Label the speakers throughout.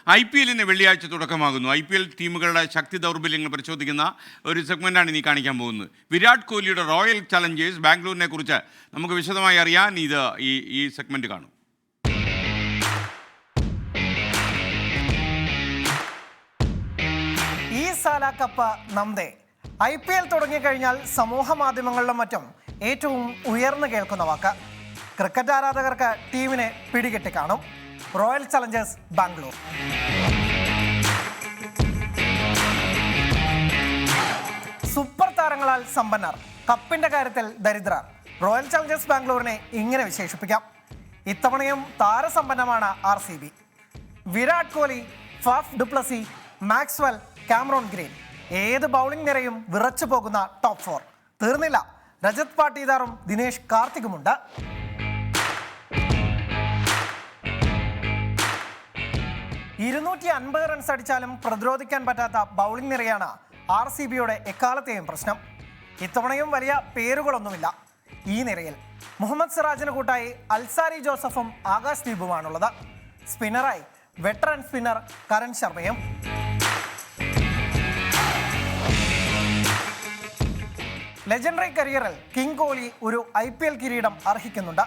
Speaker 1: IPL വെള്ളിയാഴ്ച തുടക്കമാകുന്നു. IPL ടീമുകളുടെ ശക്തി ദൗർബല്യങ്ങൾ പരിശോധിക്കുന്ന ഒരു സെഗ്മെന്റാണ് ഇനി കാണിക്കാൻ പോകുന്നത്. വിരാട് കോഹ്ലിയുടെ റോയൽ ചലഞ്ചേഴ്സ് ബാംഗ്ലൂരിനെ കുറിച്ച് നമുക്ക് വിശദമായി അറിയാൻ ഈ സെഗ്മെന്റ് കാണും.
Speaker 2: ഈ സാല കപ്പ് നംദേ IPL തുടങ്ങിക്കഴിഞ്ഞാൽ സമൂഹ മാധ്യമങ്ങളിലും മറ്റും ഏറ്റവും ഉയർന്നു കേൾക്കുന്ന വാക്ക്. ക്രിക്കറ്റ് ആരാധകർക്ക് ടീമിനെ പിടികെട്ടി കാണും. Royal Challengers Bangalore. സൂപ്പർ താരങ്ങളാൽ സമ്പന്നർ, കപ്പിന്റെ കാര്യത്തിൽ ദരിദ്രർ. റോയൽ ചലഞ്ചേഴ്സ് ബാംഗ്ലൂരിനെ ഇങ്ങനെ വിശേഷിപ്പിക്കാം. ഇത്തവണയും താരസമ്പന്നമാണ് RCB. Virat Kohli, Faf du Plessis, Maxwell, Cameron Green, ഏത് ബൗളിംഗ് നിരയും വിറച്ചു പോകുന്ന ടോപ്പ് 4. തീർന്നില്ല, രജത് പാട്ടീദാറും ദിനേഷ് കാർത്തികുമുണ്ട്. റൺസ് അടിച്ചാലും പ്രതിരോധിക്കാൻ പറ്റാത്ത ബൗളിംഗ് നിരയാണ് RCBയുടെ എക്കാലത്തെയും പ്രശ്നം. ഇത്തവണയും വലിയ പേരുകളൊന്നുമില്ല ഈ നിരയിൽ. മുഹമ്മദ് സിറാജിന് കൂട്ടായി അൽസാരി ജോസഫും ആകാശ് ദീപുമാണുള്ളത്. സ്പിന്നറായി വെറ്ററൻ സ്പിന്നർ കരൺ ശർമ്മയും. ലെജൻഡറി കരിയറിൽ കിങ് കോഹ്ലി ഒരു IPL കിരീടം അർഹിക്കുന്നുണ്ട്.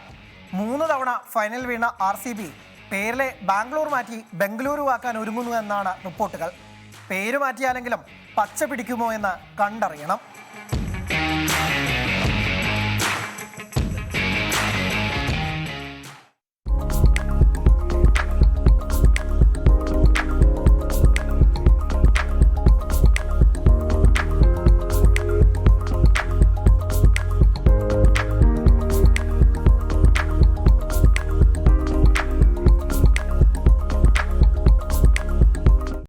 Speaker 2: 3 തവണ ഫൈനൽ വീണ RCB പേരിലെ ബാംഗ്ലൂർ മാറ്റി ബംഗളൂരു ആക്കാൻ ഒരുങ്ങുന്നു എന്നാണ് റിപ്പോർട്ടുകൾ. പേര് മാറ്റിയാലെങ്കിലും പച്ച പിടിക്കുമോ എന്ന് കണ്ടറിയണം.